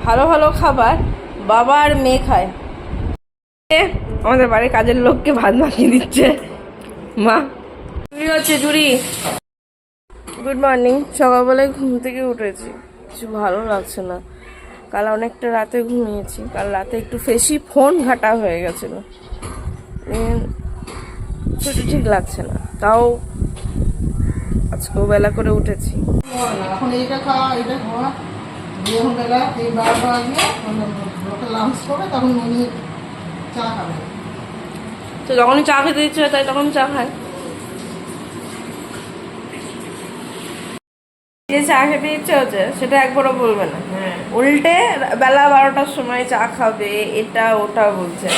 ভালো ভালো খাবার বাবা আর মেয়ে খায়। আমাদের বাড়ির কাজের লোককে ভাত মাখিয়ে দিচ্ছে মা। চুরি হচ্ছে চুরি। Good morning. সকালবেলায় ঘুম থেকে উঠেছি, কিছু ভালো লাগছে না। কাল অনেকটা রাতে ঘুমিয়েছি, কাল রাতে একটু বেশি ফোন ঘাটা হয়ে গেছিল, কিছু ঠিক লাগছে না। তাও আজকেও বেলা করে উঠেছি। এখন এইটা খাওয়া এটা খাওয়া যখন বেলা এই 12টা বাজলে লাঞ্চ করবে, তখন উনি চা খাবে। তো যখনই চা খেতে ইচ্ছে হয় তাই তখন চা খায়। যে চা খেতে ইচ্ছে হচ্ছে সেটা একবারও বলবে না, উল্টে বেলা 12টার সময় চা খাবে এটা ওটা বলছে।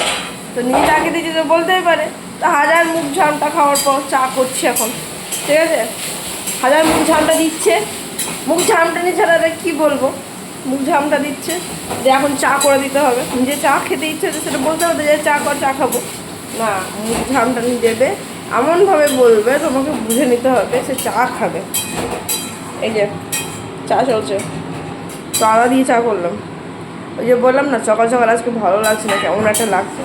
তো নিজে চা খেতে ইচ্ছে বলতেই পারে। তো হাজার মুখ ঝামটা খাওয়ার পর চা করছি এখন, ঠিক আছে? হাজার মুখ ঝামটা দিচ্ছে, মুখ ঝামটা নিয়ে ছাড়া কী বলবো, মুখ ঝামটা দিচ্ছে যে এখন চা করে দিতে হবে। নিজে চা খেতে ইচ্ছে হচ্ছে সেটা বলতে হবে যে চা কর, চা খাবো না। মুখ ঝামটা নিয়ে দেবে, এমনভাবে বলবে তোমাকে বুঝে নিতে হবে সে চা খাবে। এই যে চা চলছে, তো আদা দিয়ে চা করলাম। ওই যে বললাম না সকাল সকাল আজকে ভালো লাগছে না, কেমন একটা লাগছে।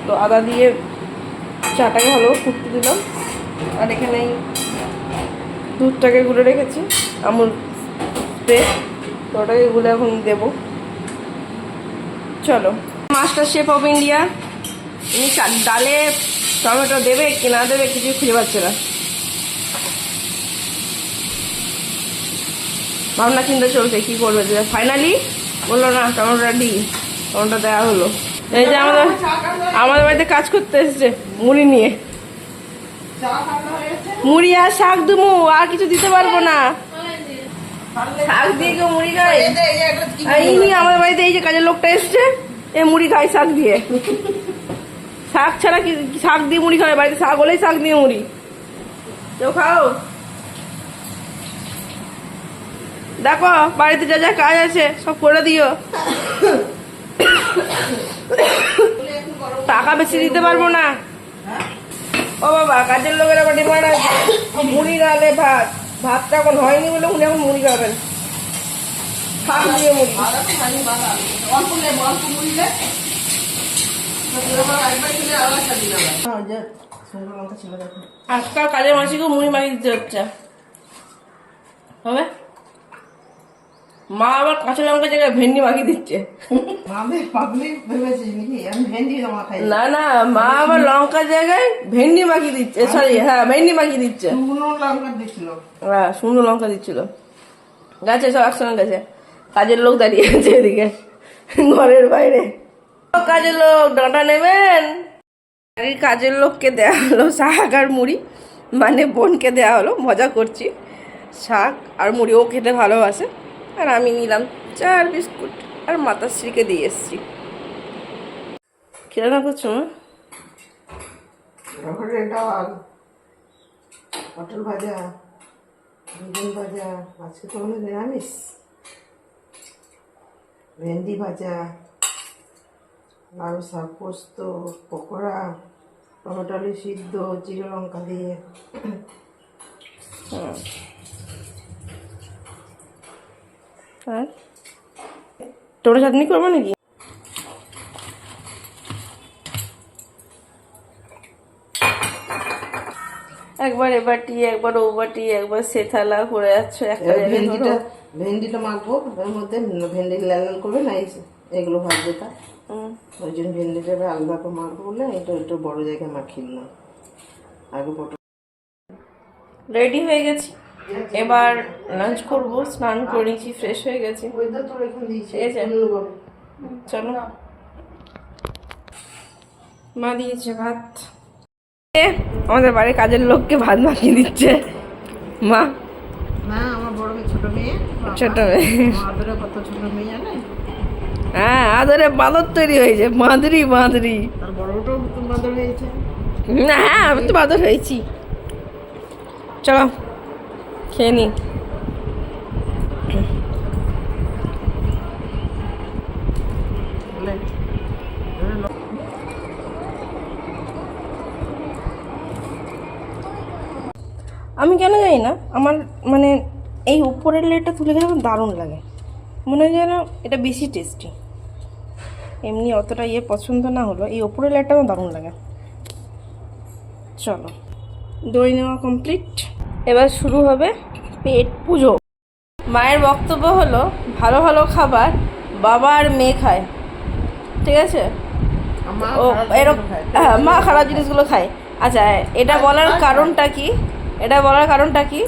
তো আদা দিয়ে চাটাকে ভালো ফুটতে দিলাম। আর এখানে দুধটাকে গুলে রেখেছি, আমুল স্প্রে, তো ওটাকে গুলে এখন দেবো। চলো। মাস্টার শেফ অফ ইন্ডিয়া, উনি ডালে টমেটো দেবে কি না দেবে কিছু খুঁজে পাচ্ছে না। ভাবনা চিন্তা চলছে কি করবে, যে ফাইনালি বললো না টমেটোটা দিই, টমেটো দেওয়া হলো। এই যে আমাদের বাড়িতে কাজ করতে এসেছে মুড়ি নিয়ে, মুড়ি আর শাক দেবো, আর কিছু দিতে পারবো না। শাক দিয়ে কেউ মুড়ি খায়? এই নিয়ে আমাদের বাড়িতে এই যে কাজের লোকটা এসছে, এ মুড়ি খায় শাক দিয়ে। শাক ছাড়া কি শাক দিয়ে মুড়ি খায়? বাড়িতে শাক হলেই শাক দিয়ে মুড়ি। কেউ খাও? দেখো বাড়িতে যা যা কাজ আছে সব করে দিও। টাকা বেশি দিতে পারবো না। ও বাবা, কাজের লোকের আবার ডিমান্ড আছে মুড়ি নালে ভাত। ভাতটা এখন হয়নি বলে উনি এখন মুড়ি খাবেন, শাক দিয়ে মুড়ি। আজকাল কাজের মাসিকেও মুড়ি মাখিয়ে দিতে হচ্ছে, হবে? মা আবার কাঁচা লঙ্কা জায়গায় ভেন্ডি মাখিয়ে দিচ্ছে। না না, মা আবার লঙ্কা জায়গায় ভেন্ডি মাখিয়ে দিচ্ছে, সরি হ্যাঁ ভেন্ডি মাখিয়ে দিচ্ছে। হ্যাঁ শুকনো লঙ্কা দিচ্ছিল। গেছে সব একসঙ্গে গেছে, কাজের লোক দাঁড়িয়ে আছে এদিকে ঘরের বাইরে। কাজের লোক ডাঁটা নেবেন। কাজের লোককে দেওয়া হলো শাক আর মুড়ি, মানে বোনকে দেওয়া হলো, মজা করছি। শাক আর মুড়ি ও খেতে ভালোবাসে, আর আমি নিলাম চা আর বিস্কুট, আর মাতাশ্রীকে দিয়ে এসছি। কি রান্না করছো মা? ডাল, পটল ভাজা, বেগুন ভাজা, আজকে তো আমাদের নিরামিষ, ভেন্ডি ভাজা, লাউ শাক পোস্ত, পকোড়া, টমেটো আলু সিদ্ধ জিরে লঙ্কা দিয়ে। আর টমেটো চাটনি করবো নাকি? একবার এ বাটি, একবার ও বাটি, একবার সে থালা করে যাচ্ছে। একটা ভেন্ডিটা মাখবো, ওর মধ্যে ভেন্ডি লাল লাল করবে না, এগুলো ভাজবে, তা ওই জন্য ভেন্ডিটা আলাদা করে মাখবো বলে এটা একটু বড় জায়গায় মাখিয়ে নিলাম। আগে পটল রেডি হয়ে গেছি, এবার লাঞ্চ করবো। স্নান করে নিয়েছি, ফ্রেশ হয়ে গেছি। চলো, মা দিয়েছে ভাত। আমাদের বাড়ির কাজের লোককে ভাত মাখিয়ে দিচ্ছে মা। না আমার বড় মেয়ে, ছোট মেয়ে, ছোট মেয়ে আদরে কত ছোট মেয়ে জানে। হ্যাঁ আদরে বাঁদর তৈরি হয়েছে, বাঁদরি বাঁদরি। আর বড়টাও বাঁদর হয়েছে। না হ্যাঁ আমি তো বাঁদর হয়েছি। চলো খেয়ে নি। আমি কেন জানি না, আমার মানে এই উপরের লেয়ারটা তুলে গেলে আমার দারুণ লাগে। মনে হয় যেন এটা বেশি টেস্টি। এমনি অতটা পছন্দ না হলো, এই ওপরের লেয়ারটা আমার দারুণ লাগে। চলো, দই নেওয়া কমপ্লিট, এবার শুরু হবে পেট পুজো। মায়ের বক্তব্য হলো ভালো ভালো খাবার বাবা আর মেয়ে খায়, ঠিক আছে? ও এরকম, হ্যাঁ, মা খারাপ জিনিসগুলো খায়। আচ্ছা, এটা বলার কারণটা কি? এটা বলার কারণটা কি,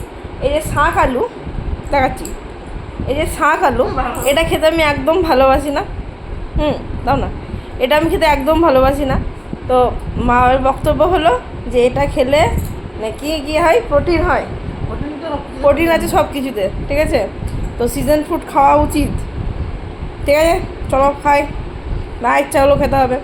এই যে শাঁখ আলু দেখাচ্ছি, এই যে শাঁখ আলু, এটা খেতে আমি একদম ভালোবাসি না। দাও না, এটা আমি খেতে একদম ভালোবাসি না। তো মায়ের বক্তব্য হলো যে এটা খেলে নাকি কি হয়, প্রোটিন হয়, প্রোটিন আছে সব কিছুতে, ঠিক আছে? তো সিজন ফ্রুট খাওয়া উচিত, ঠিক আছে? চলো খাই, না ইচ্ছা হলো খেতে হবে।